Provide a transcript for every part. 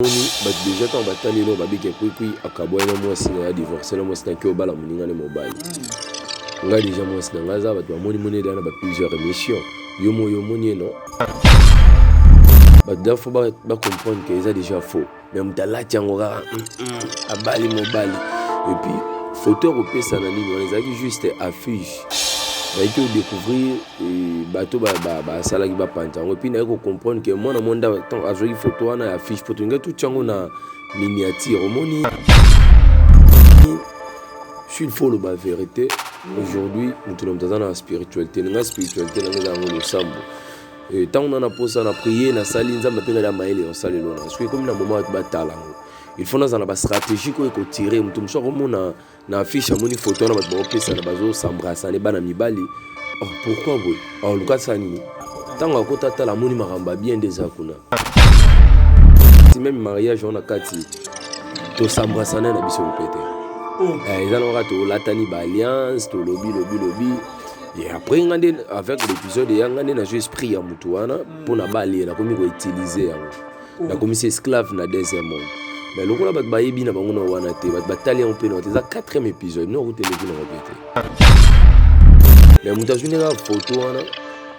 Déjà quand batali no babike kwikwi akabwa na mwasi na divorce na mwasi na kyo bala muninga ne mobile nga déjà mwasi na ngaza bat bamoni moni dana ba plusieurs émissions yomoni no bat dafo ba comprendre que ça déjà faux mais mutala tiangora abali mobile et puis photo repesa na nini on les juste affiche bah il faut découvrir bateau ba salaki ba pantango et puis na ko comprendre que moi na monde tant azoi photo na affiche photo nga tout chango na miniature moni je suis faux le vérité aujourd'hui nous sommes dans la spiritualité na spiritualité na nga le sambo et tant on a posé na prier na sali nzamba pe na maele on sali lona parce que comme na moment ba talango il faut dans la stratégie ko tirer mutum so komona na affiche amoni photo na bato pesa na bazo s'embrasser ne bana mibali oh pourquoi boy oh luka sani tango akota tala moni maramba bien des akuna si même mariage on a kati to s'embrasser na biso pété ils allons rato latani ba alliance to lobby et après ngande avec l'épisode ya ngande na jeu esprit ya mutu wana pona bali na komi ko utiliser na komi esclave na deuxième monde. Mais le rôle de Baïbi n'a pas de wana te, bat batali en peine, c'est le 4e épisode, nous route les gens répété. Mais mutation na photo wana,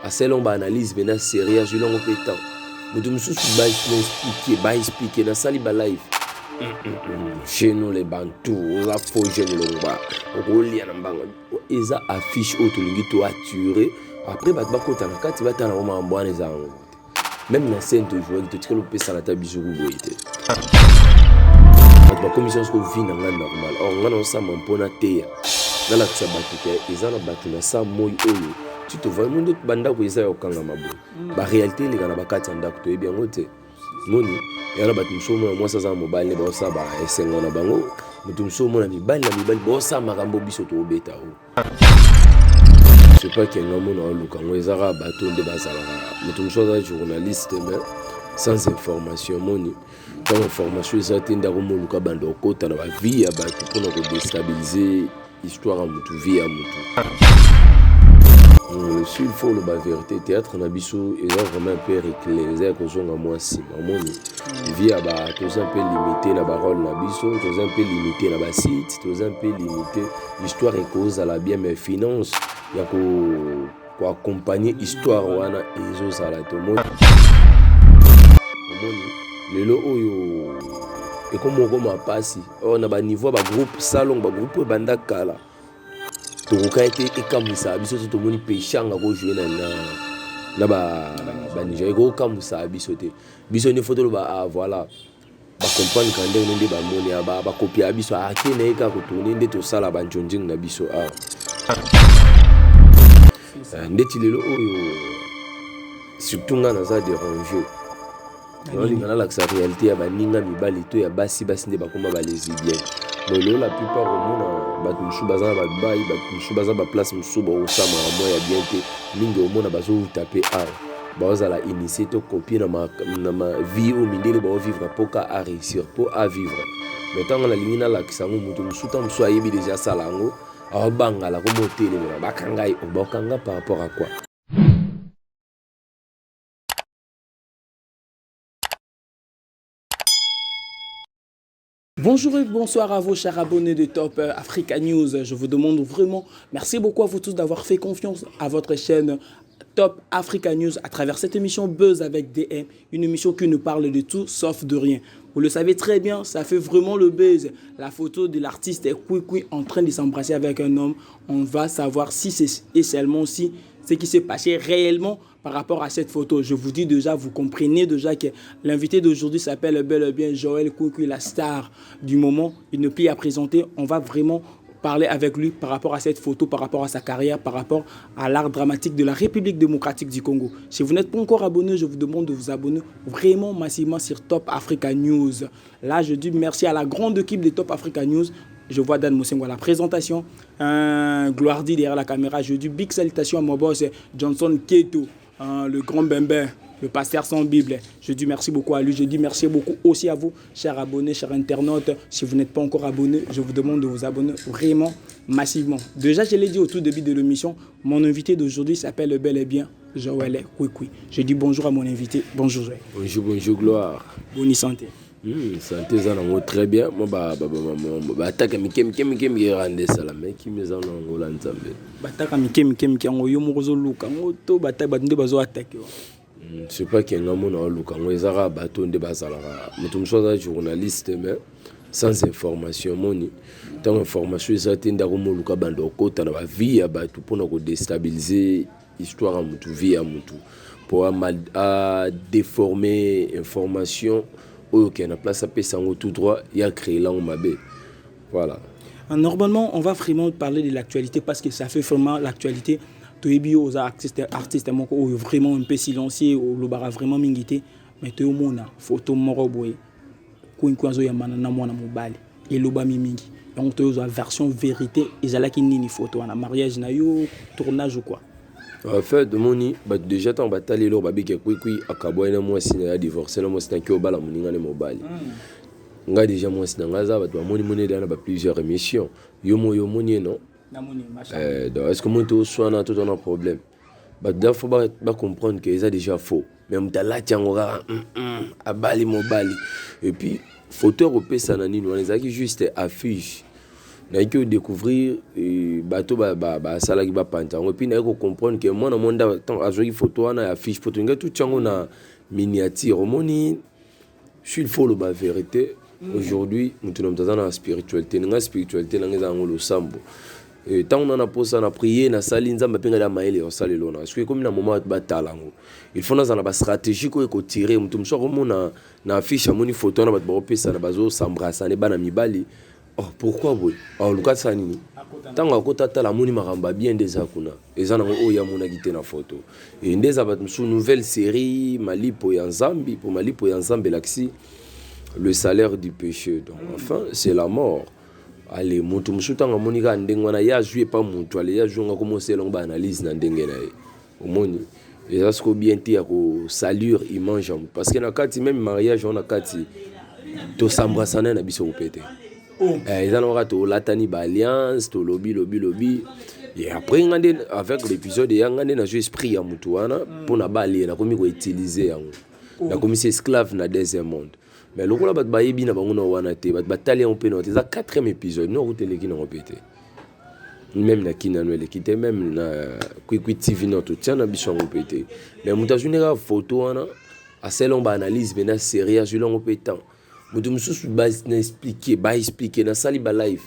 à celle on analyse bena série, je l'en répétant. Mutum sous ba expliquer na sali ba live. Chez nous les bantous, on a faux jeune longba. On lia na mbanga. Eza affiche auto lingi to attirer. Après bat ba kota na kati ba tana ma mbwana za. Même la scène de jouer, tu te crées le pesa la table bisou boité. La commission se vit dans la normal. Or, on a un sam en pona teya. Dans la tsabatike, ils ont battu na sam moi oyo. Tu te vois monde banda ko isa yokanga mabo. Ba réalité les gana bakati ndako to bien ngote. Moni, et on a battu msomo moi ça za mobile ba sa ba esengo na bango. Mutu msomo na mibali bo sa makambo biso to beta o. Je sais pas quel nom on a lu quand ils ont bateau de bazala. Mutu msomo journaliste mais sans information moni. Quand l'information est atteinte à Romoluka Bando Kota na vie à battre pour déstabiliser l'histoire à mutu vie à mutu. Le seul faux le vérité théâtre na biso est vraiment un peu éclairé que zonga moi si mamoni vie à ba tous un peu limité na parole na biso tous un peu limité na ba site tous un peu limité l'histoire est cause à la bien mais finance ya ko accompagner histoire wana ezo sala to moni lelo oyo ekomo koma pasi on a ba niveau ba groupe salon ba groupe banda kala to ka été ekamisa biso to moni pechanga ko jouer na ba Niger ko kamusa biso te biso ne photo ba voilà ba comprendre quand ndenge ba moni ba copier biso akene ka ko tourner nde to sala ba njonjing na biso ndeti lelo oyo surtout ngana za déranger. On a la réalité ya baninga mibali to ya basi nde bakoma ba lesbien. Mais la plupart au monde bat mushu bazana ba bayi bat mushu bazana ba place musuba o sama mo ya bien te mingi au monde bazo taper art. Baza la initier to copier na ma vie au mindele ba vivre pour à réussir pour à vivre. Mais tant la ligne na la kisango mutu musuta musu ayebi déjà salango a bangala ko motele ba kangai o bakanga par rapport à quoi? Bonjour et bonsoir à vos chers abonnés de Top Africa News. Je vous demande vraiment, merci beaucoup à vous tous d'avoir fait confiance à votre chaîne Top Africa News à travers cette émission Buzz avec DM, une émission qui nous parle de tout sauf de rien. Vous le savez très bien, ça fait vraiment le buzz. La photo de l'artiste est Kwikwi en train de s'embrasser avec un homme. On va savoir si c'est et seulement si ce qui s'est passé réellement par rapport à cette photo. Je vous dis déjà, vous comprenez déjà que l'invité d'aujourd'hui s'appelle bel et bien Joël Kwikwi, la star du moment. Il ne peut à présenter. On va vraiment parler avec lui par rapport à cette photo, par rapport à sa carrière, par rapport à l'art dramatique de la République démocratique du Congo. Si vous n'êtes pas encore abonné, je vous demande de vous abonner vraiment massivement sur Top Africa News. Là, je dis merci à la grande équipe de Top Africa News. Je vois Dan Mosengo à la présentation, Gloirdi derrière la caméra. Je dis big salutations à mon boss Johnson Keto, le grand bembé, le pasteur sans Bible. Je dis merci beaucoup à lui. Je dis merci beaucoup aussi à vous, chers abonnés, chers internautes. Si vous n'êtes pas encore abonnés, je vous demande de vous abonner vraiment massivement. Déjà, je l'ai dit au tout début de l'émission, mon invité d'aujourd'hui s'appelle bel et bien Joël Kwikwi. Je dis bonjour à mon invité. Bonjour Joël. Bonjour, bonjour, gloire. Bonne santé. santé eza nango très bien mo bataka mike rande sala me kimi eza nango la nzambe bataka mike yango yo moko ozoluka yango to bataka bato nde bazoatake wa c'est pas kenga mona oluka yango ezaka bato nde bazalaka moto mosusu aza journaliste mais sans information moni ntango information eza te ndako moluka banda okota na bavie ya bato mpona kodestabilize histoire ya motu vie ya motu pour déformer information oyo na place apesa yango tout droit ya créer lango mabe voilà. Normalement on va vraiment parler de l'actualité parce que ça fait vraiment l'actualité toyebi aux artistes moko oyo vraiment un peu silencieux olobaka vraiment mingi te mais toyomona photo moko boye kuinkwazo ya mana na mwana mobali elobami mingi donc toyozwa version vérité ezalaki nini photo wana mariage na yo tournage ou quoi. En fait, moni déjà tant batali lo babike kwikwi akabwa na mwasi na divorcer na mwasi na kyo bala muninga ne mobali. Nga déjà mwasi na ngaza bat ba moni dana ba plusieurs émissions. Yo moni non. Na moni machin. Donc est-ce que mon to soit na tout un problème. Bah il faut ba comprendre que ça déjà faux. Mais mutala tiangora abali mobali. Et puis photo européen ça na nini on les a qui juste affiche. Na qui découvrir bateau ba sala ki ba panta et puis na ko comprendre que moi na monde tant azoki photo na affiche photo nga tout chango na miniature moni je suis le faux la vérité aujourd'hui nous tenons dans la spiritualité na spiritualité na ngeza ngolo sambo et tant on a posé na prier na sali nzamba penga la maele on sali lona parce que comme na moment ba talango il faut na ba stratégie ko tirer mutu mso ko mona na affiche moni photo na ba pesa na bazo s'embrasser ne bana mibali. Oh, pourquoi oui? Oh, le cas ça nini? Tant à côté de la moni maramba bien des akuna. Et ça n'a pas eu mona guité na photo. Et des abat sous nouvelle série Malipo Yanzambi pour Malipo Yanzambi l'axi le salaire du péché. Donc enfin c'est la mort. Allez, mutu musuta nga moni ka ndengwana ya jouer pas mutu allez ya jouer nga commencer longa analyse na ndengena e. Omoni. Et ça ce ko bien ti ya ko salure image parce que na kati même mariage on a kati to sambrasana na biso opété. Ils ont raté l'atani alliance, to lobby. Et après, avec l'épisode, il y a un esprit à Moutouana pour na bali, na komi ko utiliser na komi c'est esclave na deuxième monde. Mais le rôle bat bayebi na bango na wana te, bat batali on peut noter ça 4e épisode, non route les qui n'ont répété. Même na kina no l'équité même na Kwikwi TV notre tient na biso répété. Mais mutajune ga photo wana a selon ba analyse bena série a julon répétant. Mutu mususu ba expliquer na sali ba live.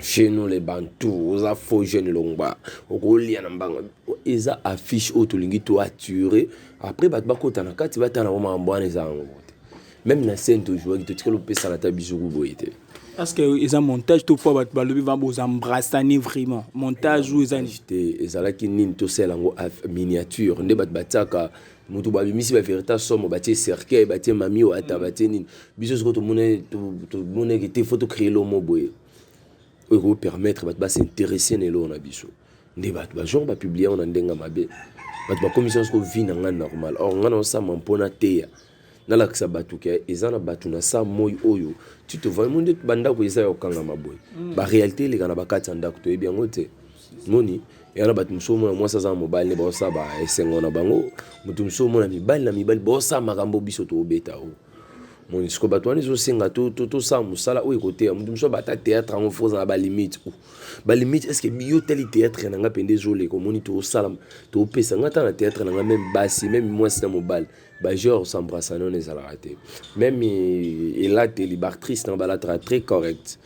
Chez nous les Bantous, on a faux jeunes longba, on lia na mbanga, eza affiche auto lingi to attirer. Après bat ba kota na kati ba tana mama mbwana za ngo. Même na scène toujours qui te tire le pesa la tabizuru boité. Parce que ils ont montage tout fois ba lobi va bos embrasser vraiment. Montage ou ils ont j'étais ezala ki nin to selango miniature nde bat bataka mutu ba bimisi ba verita somo ba tie cercueil ba tie mami o ata ba tie nin biso ko to mone ki te photo créer lo mo boye o ko permettre ba s'intéresser ne lo na biso nde ba genre ba publier on ndenga mabe ba commission ko vie na nga normal or nga no sa mampona teya na la kisa batu ke ezana batu na sa moy oyo tu te vois monde banda ko isa okanga maboy ba réalité le kana bakati ndako to bien ngote moni yana batu msomo na mwasa za mobile ne ba sa ba esengo na bango mutu msomo na mibali bo sa makambo biso to obeta o moni sko batu ani zo senga to sa musala o ekote mutu mso bata théâtre en faux na ba limite est-ce que bio tel théâtre na nga pende zo le ko moni to sala to pesa ngata na théâtre na nga même basi même moi c'est mobile ba genre s'embrasser non les a raté même il a été libératrice dans balatra très correct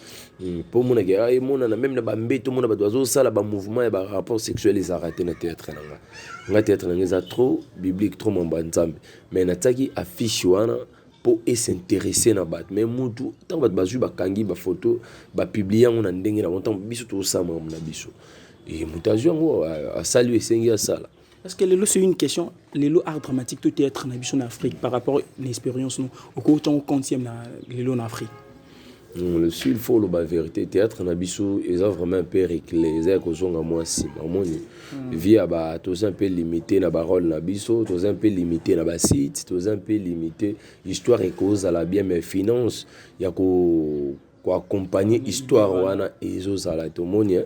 pour mon gars et mon na même na ba mbeto mon ba dozo sala ba mouvement et ba rapport sexuel les a raté na théâtre na nga théâtre na nga trop biblique trop mambanzambe mais na taki affiche wana pour s'intéresser na bat mais mutu tant bat bazu ba kangi ba photo ba publier on na ndenge na montant biso to sama na biso et mutation a saluer sengi a sala. Parce que le c'est une question, le art dramatique tout théâtre en Afrique par rapport à l'expérience nous au cours de quantième le en Afrique. Le sud faut la vérité théâtre na biso ils ont vraiment un peu réclé ils ont kozonga moi si moni via ba tous un peu limité na parole na biso tous un peu limité na ba site tous un peu limité histoire et cause à la bien mais finance ya ko accompagner histoire wana ezo sala to moni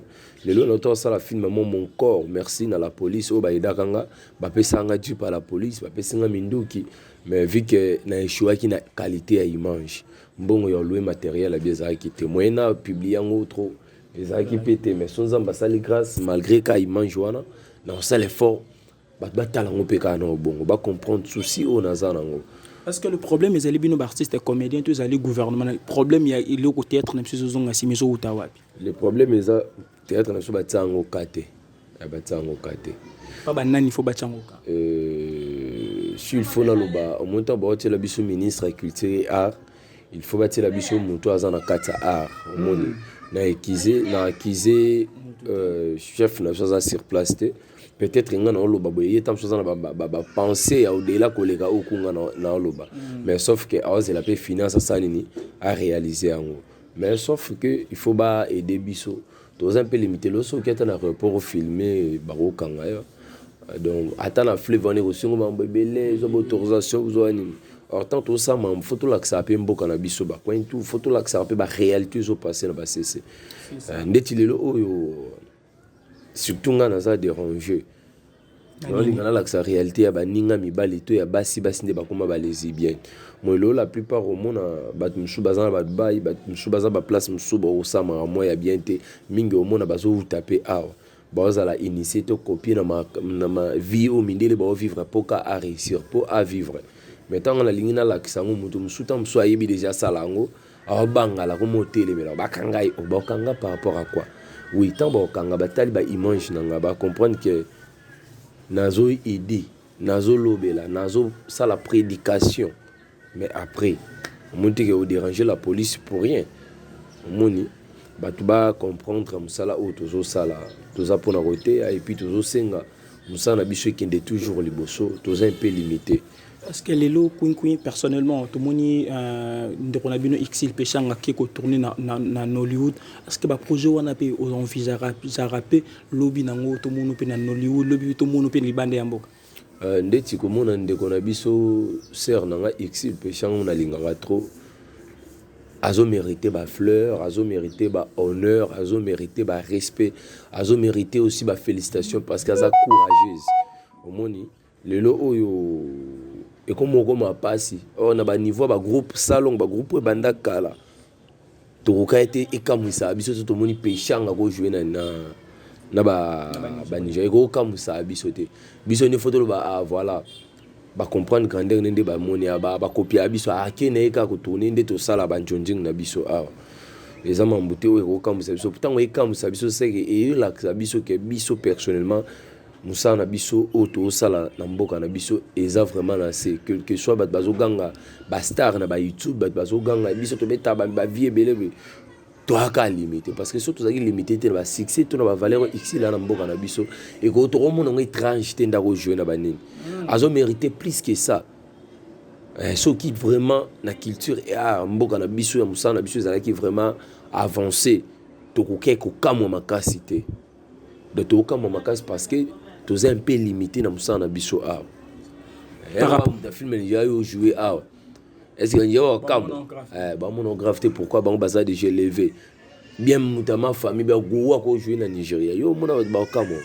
le lo noto sala film mon corps merci na la police o ba idakanga ba pesanga du par la police ba pesinga minduki mais vu que na échoué qui na qualité à image mbongo yo louer matériel à bien qui témoin na publier en autre les qui pété mais son ambassade grâce malgré qu'a image wana na ça l'effort ba talango pe ka na bongo ba comprendre souci au nazana ngo. Parce que le problème est les artistes et comédiens tous les gouvernements le problème il est au théâtre même si ils ont assimilé au tawapi le problème est ça théâtre na so ba tsango kate ba tsango kate pas banani faut ba tsango ka si il faut na loba au montant ba hôtel biso ministre culture et art il faut bâtir la biso moto azana kata art au monde na akize chef na chose sur place peut-être ngana oloba boye tam chose na ba penser au delà kolega okunga na oloba mais sauf que awaze la paix finance ça nini à réaliser en mais sauf que il faut ba aider biso tous un peu limité le so qui est un rapport filmer baro kanga donc attends la fleuve on est aussi on bébé les autorisations vous anime. Or tant tout ça il faut tout l'accepter mboka na biso ba quoi tout faut tout l'accepter ba réalité zo passer na ba cc ndeti lelo oyo surtout ngana za déranger ngana la réalité ya ba ninga mibali to ya basi nde bakoma ba lesbienne moi la plupart au monde bat mshu bazana ba bayi bat mshu bazana ba place mshu ba osama moi ya bien te mingi au monde bazo taper awa bazala initier to copier na ma vie au mindele ba vivre pour à réussir pour à vivre. Mais tant que la ligne na la kisango mutu musuta mso ayebi déjà salango abangala ko motele mela bakanga obakanga par rapport à quoi oui tant bakanga batali ba image nanga ba comprendre que nazo aider nazo lobela nazo ça la prédication mais après on monte que déranger la police pour rien moni batu ba comprendre musala o tozo sala toza pona roté et puis tozo senga musana biso kende toujours liboso toza un peu limité. Parce que les lots, personnellement, tout le monde a vu Xil Péchanga qui est tourné dans Hollywood. Est-ce que le projet on a pu envisager lobby nango tout le monde peut dans Hollywood, lobby tout le monde peut libandé en boka. Ndeti ko mona ndeko na biso sœur nanga Xil Péchanga na linganga trop. Azo mérité ba fleur, azo mérité ba honneur, azo mérité ba respect, azo mérité aussi ba félicitations parce qu'elle est courageuse. Au moni le lo oyo et comme on a passé on a ba niveau ba groupe salon ba groupe banda kala to ka été et kamusa biso to moni Péchanga ko jouer na ba Niger ko kamusa biso te biso ne photo ba voilà ba comprendre grandeur nde ba moni ba copier biso a kene ka ko tourner nde to sala ba njonjing na biso a les amants mbuté ko kamusa biso pourtant ko kamusa biso c'est que et la biso que biso personnellement Moussa na biso auto sala na mboka na biso eza vraiment lancé quel que soit bazo ganga ba star na ba YouTube bazo ganga biso to beta ba vie belé to aka limité parce que surtout ça limité te ba succès to na ba valeur ici là na mboka na biso et ko to mo na étrange te ndako jouer na banini azo mérité plus que ça ce qui vraiment na culture et art mboka na biso ya Moussa na biso ezala qui vraiment avancé to ko keko kamo makasité de to kamo makas parce que tous un peu limité dans Moussa biso a par rapport à film il y a joué a est-ce qu'il y a un monographe pourquoi bon bazar déjà levé bien notamment famille ba goua ko jouer na Nigeria yo mona ba kamo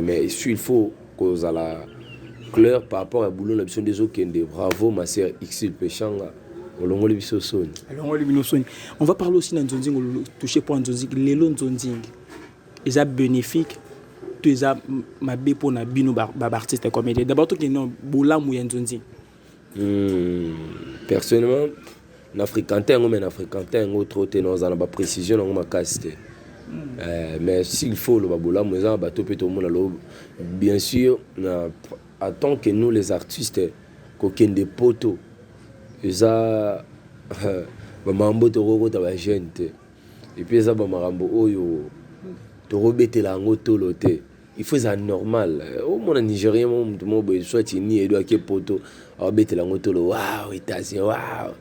mais il faut que ça la clair par rapport à boulot la mission des autres bravo ma sœur Xil Péchanga olongoli biso soni on va parler aussi dans Nzonzing toucher point Nzonzing lelo Nzonzing est bénéfique tu es ma bé pour na bino artiste comédien d'abord tout qui non bola mouya Nzonzing personnellement n'africantin mais n'africantin autre tenons dans la précision on ma casté mais s'il faut le babola mouya bateau peut tout monde bien sûr attend que nous les artistes qu'aucun des poteaux ça mambo to roko ta ba gente et puis ça ba marambo oyo to robete la ngoto loté il faut ça normal au monde nigérien mon boy soit ni edo ke poto robete la ngoto lo waouh États-Unis waouh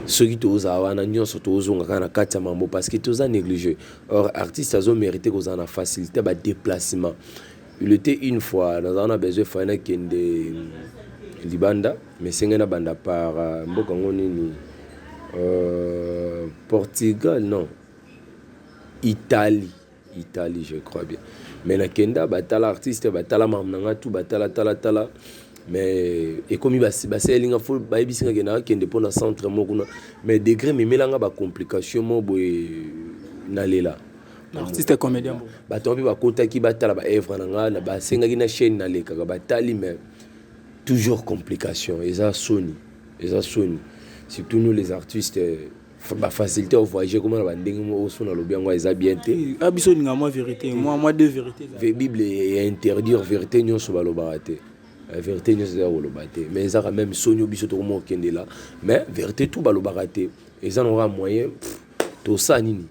ceux qui to za wana nyonso to zonga kana kata mambo parce que to za négligé or artiste azo mérité ko za na facilité ba déplacement il était une fois dans on a besoin fana kende libanda mais sengena banda par mboka ngoni ni Portugal non Italie je crois bien mais na kenda batala artiste batala mamnanga tout batala tala mais et comme baselinga fo bayebisinga kena kende pona centre moko na mais degré memelanga ba complication mo boye nalela artiste comédien bato mpe bakotaki batala ba œuvre nanga na basengaki na chaîne nalekaka batali mais toujours complication eza soni surtout nous les artistes facilité au voyager comme na ndenge mo so na lobi yango eza bien te abiso ninga moi vérité moi deux vérités bible est interdire vérité nyonso balobaka te vérité nyonso eza koloba te mais ezaka même soni biso tokoma okende la mais vérité tout balobaka te eza nora moyen tosala nini.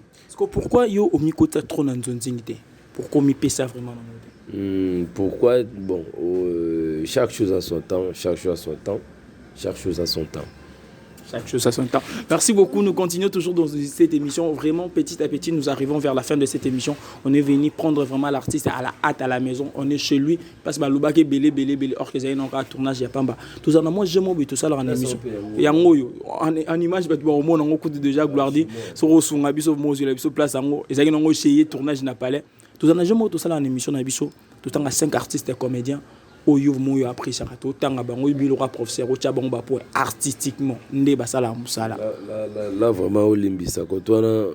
Pourquoi yo omikota trop na nzonzingi te? Pourquoi mi pesa vraiment na pourquoi bon chaque chose à son temps, chaque chose à son temps, chaque chose à son temps. Chaque chose à son temps. Merci beaucoup. Nous continuons toujours dans cette émission. Vraiment, petit à petit, nous arrivons vers la fin de cette émission. On est venu prendre vraiment l'artiste à la hâte à la maison. On est chez lui. Parce que Louba est belé. Or que j'ai un tournage, il y a pas. Tout ça, moi, j'aime tout ça dans l'émission. Et en image, on a un coup de déjà gloire dit. Sur le son, abisso, mosule, abisso, place en haut. Et ça, on a essayé tournage n'a pas l'air. Tout ça, j'aime tout ça dans l'émission, abisso. Tout le temps, 5 artistes et comédiens. Oyo moyo après ça to tanga bango bilora professeur o tchabongo pour artistiquement ndé basala musala là vraiment olimbisa ko tona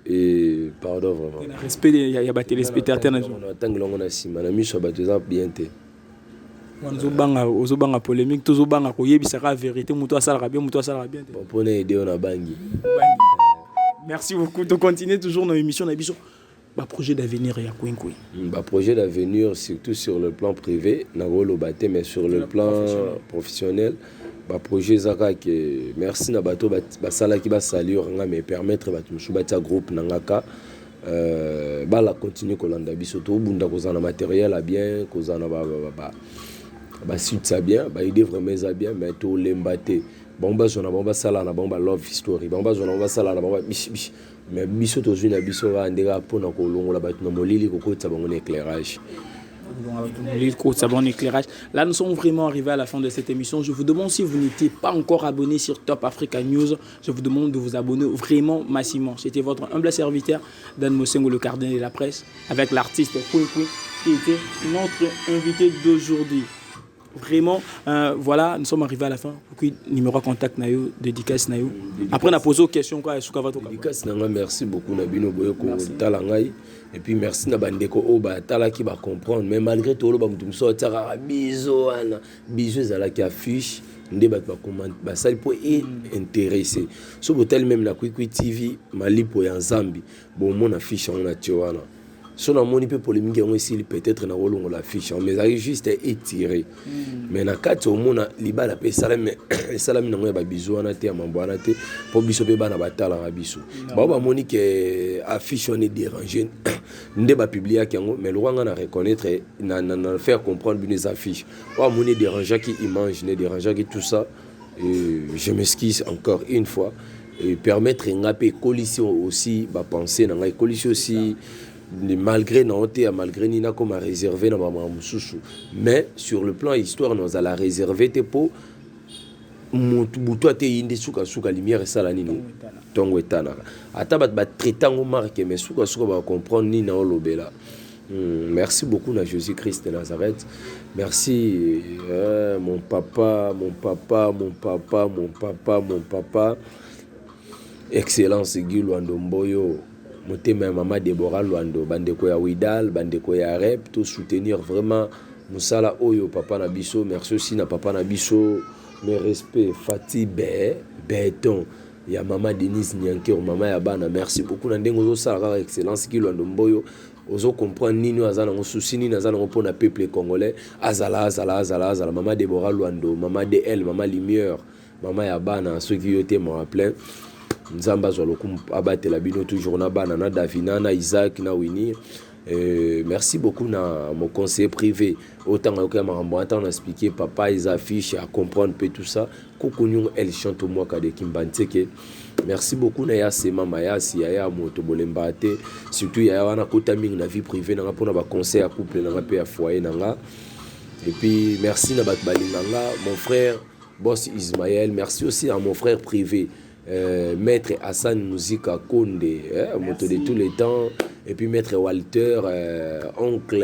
et pardon vraiment respect ya ba téléspectateurs na on attend longo na sima na miso ba teza bien te ozo banga polémique tozo banga ko yebisa ka vérité muto asala bien te bon pour aider on a bangi. Merci beaucoup de continuer toujours dans l'émission na biso. Projet d'avenir et à Kouinkoui. Projet d'avenir, surtout sur le plan privé, mais sur le plan professionnel, projet Zaka que merci na bato basala ki basalir nga me permettre batu subata groupe nangaka la continuer kolanda biso to bunda kozana matériel à bien kozana ba suite ça bien idée vraiment ça bien mais to lembate bomba zona bomba sala na bomba love story bomba zona bomba sala na bomba bish mais biso to zuna biso va ndeka pona ko longola batu na molili ko kotsa bango na éclairage. Là, nous sommes vraiment arrivés à la fin de cette émission. Je vous demande si vous n'étiez pas encore abonné sur Top Africa News, je vous demande de vous abonner vraiment massivement. C'était votre humble serviteur, Dan Mosengo, le cardinal de la presse, avec l'artiste Kouinkoui, qui était notre invité d'aujourd'hui. Vraiment, voilà, nous sommes arrivés à la fin. Numéro de contact nayo, dédicace nayo. Après, on a posé aux questions quoi. Dédicace nanga, merci beaucoup Nabino Boyoko Talangai. Et puis merci na bandeko oba tala qui va comprendre. Mais malgré tout, ba mutum so tara biso ana biso zala qui affiche ndeba ba comment ba sali pour intéressé. So botel même na Kouikui TV mali po ya Nzambi. Bon mon affiche on a tioana. So na moni pe polémique on ici peut-être na rolongo l'affiche mais ça juste étiré. Mais na kati au mona libala pe salame salame na ngoya ba biso ana te mambwana te po biso pe bana batala na biso. Ba moni que affiche on est dérangé. Ndeba publier yango mais le rwanga na reconnaître na faire comprendre les affiches. Wa moni dérangeant qui image ne dérangeant qui tout ça je m'excuse encore une fois et permettre ngapé coalition aussi ba penser na ngai coalition aussi malgré Nanté, malgré Nina comme a réservé dans ma moussoussou. Mais sur le plan histoire, nous allons réserver tes pots. Toi, tu es inde souka lumière et ça la nini. Tongo etana. Atabat bat traitant au marque mais souka va comprendre ni na olobela. Merci beaucoup na Jésus-Christ de Nazareth. Merci mon papa. Excellence Guy Luandomboyo. Motema maman Deborah Luando bandeko ya Widal bandeko ya Rep tout soutenir vraiment musala oyo papa na biso merci aussi na papa na biso mes respects Fati Béton ya maman Denise Nyankero maman ya bana merci beaucoup na ndengo zo sala excellence ki Luando Mboyo ozo comprendre nini azana ngo souci nini azana ngo pona peuple congolais azala maman Deborah Luando maman DL maman Lumière maman ya bana ceux qui étaient me rappelent Nzamba Zolokum abatela bino toujours na bana na Davina na Isaac na Winnie. Merci beaucoup na mon conseiller privé autant que marambo attend expliquer papa ils affichent à comprendre peu tout ça kokunyung elle chante moi ka de Kimbanteke. Merci beaucoup na ya sema mayasi ya moto bolembate surtout ya wana kota mingi na vie privée na pona ba conseil à couple na pe ya foyer na. Et puis merci na balinganga mon frère boss Ismaël, merci aussi à mon frère privé Maître Hassan Mouzika Konde, moto de tous les temps, et puis Maître Walter, oncle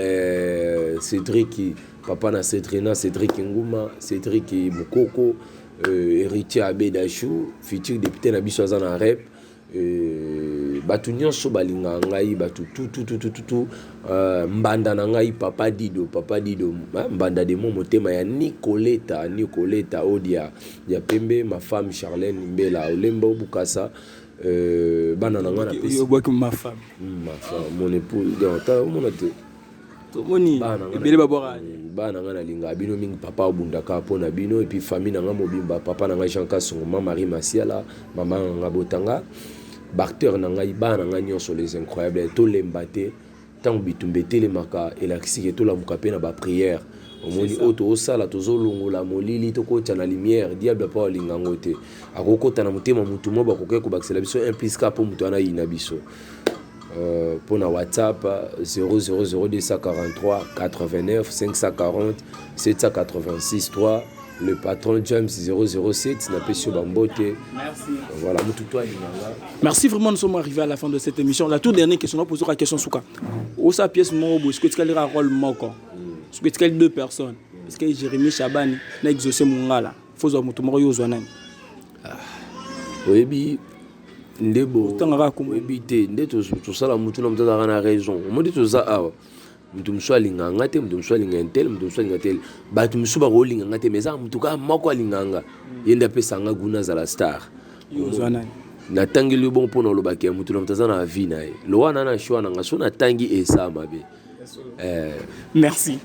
Cédric papa na Cédric Nguma, Cédric Mukoko, héritier Abedachou, futur député na biso aza na rep. Batu nyonso balinga ngai batu tout mbanda na ngai papa Dido mbanda de mon motema ya Nicoleta Odia ya Pembe, ma femme Charlène Mbela Olemba Bukasa, bana na nga na pesi ma femme mon épouse ta mon ate moni bele babora bana nga na linga bino mingi papa obundaka pona bino et puis famille na nga mobimba papa na nga Jean Kasongo, mama Marie Masiala, mama nga Botanga, Barteur na ngai bana nga nyonso les incroyables to lembate tant bitumbete le maka elakisi to la mukape na ba prière omoni oto osala tozolongola molili tokota na lumière diable pa olingango te akokota na mutema mutu mo bakoke ko bakisela biso impliska po mutu ana ina biso pour na WhatsApp 000243 89 540 786 3. Le patron James 007 n'a pas sur Bambote. Merci. Voilà, merci vraiment, nous sommes arrivés à la fin de cette émission. La toute dernière question, on pose la question Souka. Où sa pièce Morobo, est-ce que tu as un rôle Moko? Est-ce que tu as deux personnes? Est-ce que Jérémy Chabani n'a exaucé mon gars là? Faut que tu me Yozonan. Oui, bi ndebo. Oui, bi te ndeto tout ça la mutu na mtata na raison. On me dit tout ça ah. Mtu mswalinga ngate mtu mswalinga entel mtu mswalinga tel batu msuba rolinga ngate meza mtu ka mako alinganga yenda pesa nga guna za la star Yozonan. Na tangi le bon pona lobaki ya mtu na mtaza na vie na ye lo wana na shwa na ngaso na tangi esa mabe merci.